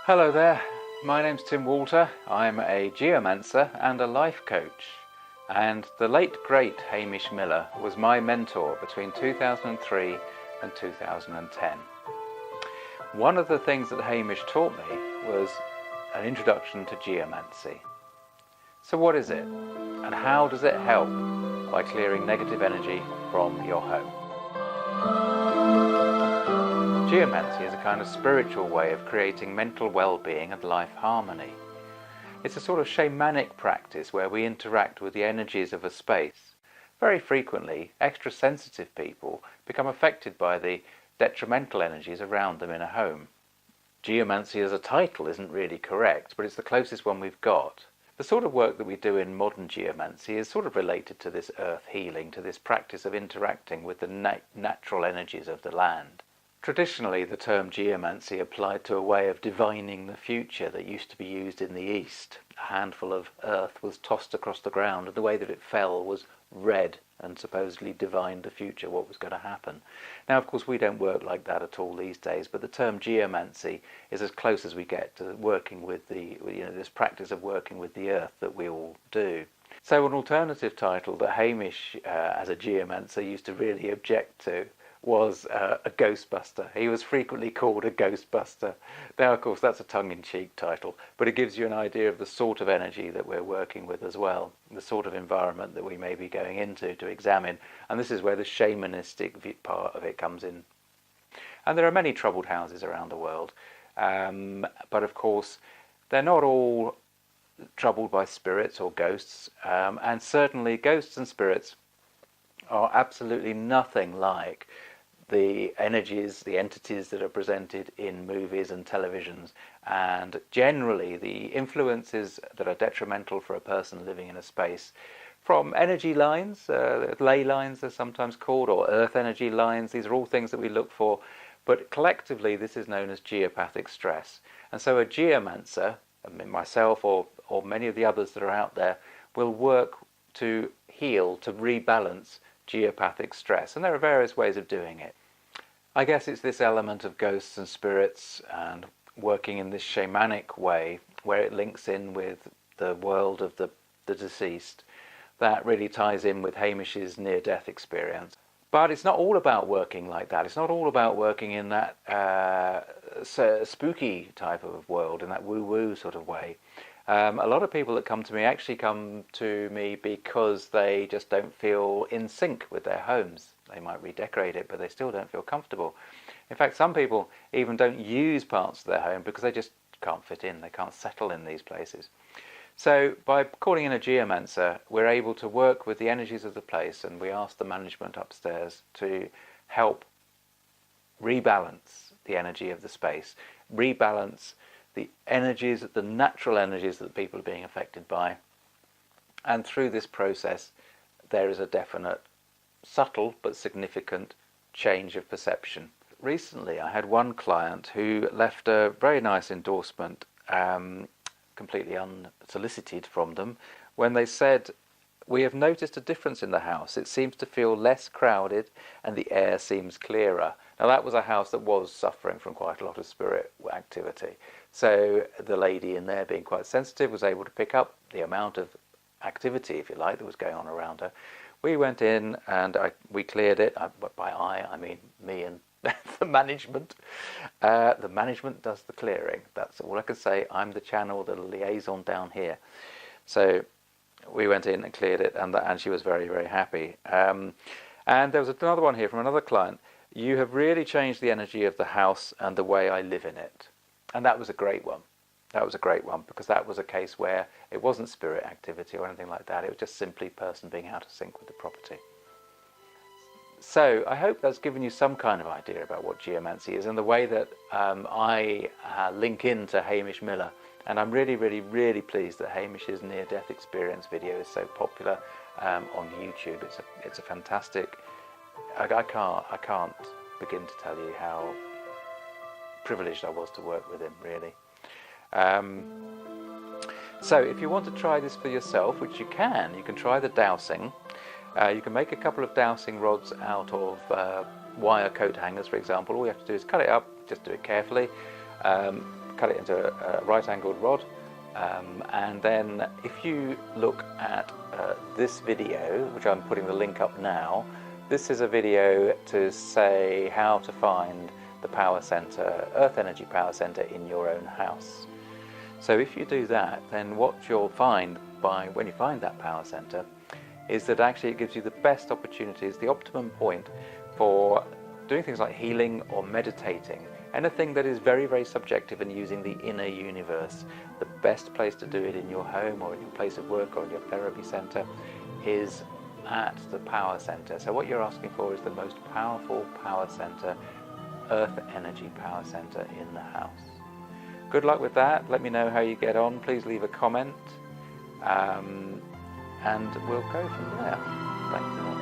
Hello there, my name's Tim Walter. I'm a geomancer and a life coach, and the late great Hamish Miller was my mentor between 2003 and 2010. One of the things that Hamish taught me was an introduction to geomancy. So what is it, and how does it help by clearing negative energy from your home? Geomancy is a kind of spiritual way of creating mental well-being and life harmony. It's a sort of shamanic practice where we interact with the energies of a space. Very frequently, extra-sensitive people become affected by the detrimental energies around them in a home. Geomancy as a title isn't really correct, but it's the closest one we've got. The sort of work that we do in modern geomancy is sort of related to this earth healing, to this practice of interacting with the natural energies of the land. Traditionally, the term geomancy applied to a way of divining the future that used to be used in the East. A handful of earth was tossed across the ground, and the way that it fell was read and supposedly divined the future, what was going to happen. Now, of course, we don't work like that at all these days, but the term geomancy is as close as we get to working with this practice of working with the earth that we all do. So an alternative title that Hamish, as a geomancer, used to really object to was a ghostbuster. He was frequently called a ghostbuster. Now, of course, that's a tongue-in-cheek title, but it gives you an idea of the sort of energy that we're working with as well, the sort of environment that we may be going into to examine, and this is where the shamanistic part of it comes in. And there are many troubled houses around the world, but of course, they're not all troubled by spirits or ghosts, and certainly ghosts and spirits are absolutely nothing like the energies, the entities that are presented in movies and televisions, and generally the influences that are detrimental for a person living in a space from energy lines, ley lines they're sometimes called, or earth energy lines. These are all things that we look for, but collectively this is known as geopathic stress. And so a geomancer, I mean myself or many of the others that are out there, will work to heal, to rebalance geopathic stress, and there are various ways of doing it. I guess it's this element of ghosts and spirits and working in this shamanic way where it links in with the world of the deceased that really ties in with Hamish's near-death experience. But it's not all about working like that. It's not all about working in that spooky type of world, in that woo-woo sort of way. A lot of people that come to me actually come to me because they just don't feel in sync with their homes. They might redecorate it, but they still don't feel comfortable. In fact, some people even don't use parts of their home because they just can't fit in, they can't settle in these places. So by calling in a geomancer, we're able to work with the energies of the place, and we ask the management upstairs to help rebalance the energy of the space, rebalance the energies, the natural energies that people are being affected by. And through this process, there is a definite, subtle but significant change of perception. Recently, I had one client who left a very nice endorsement, completely unsolicited from them, when they said, "We have noticed a difference in the house. It seems to feel less crowded and the air seems clearer." Now, that was a house that was suffering from quite a lot of spirit activity. So the lady in there, being quite sensitive, was able to pick up the amount of activity, if you like, that was going on around her. We went in and we cleared it. By I mean me and the management. The management does the clearing. That's all I can say. I'm the channel, the liaison down here. So we went in and cleared it, and she was very, very happy. And there was another one here from another client. "You have really changed the energy of the house and the way I live in it." And that was a great one. That was a great one, because that was a case where it wasn't spirit activity or anything like that. It was just simply person being out of sync with the property. So I hope that's given you some kind of idea about what geomancy is and the way that I link into Hamish Miller. And I'm really, really, really pleased that Hamish's near-death experience video is so popular on YouTube. It's a fantastic. I can't begin to tell you how privileged I was to work with him, really. So if you want to try this for yourself, which you can try the dowsing. You can make a couple of dowsing rods out of wire coat hangers, for example. All you have to do is cut it up, just do it carefully, cut cut it into a right-angled rod. And then if you look at this video, which I'm putting the link up now, this is a video to say how to find the power center, earth energy power center in your own house. So if you do that, then what you'll find when you find that power center is that actually it gives you the best opportunities, the optimum point for doing things like healing or meditating. Anything that is very, very subjective and using the inner universe. The best place to do it in your home or in your place of work or in your therapy center is at the power center. So what you're asking for is the most powerful power center, earth energy power center in the house. Good luck with that. Let me know how you get on. Please leave a comment, and we'll go from there. Thanks a lot.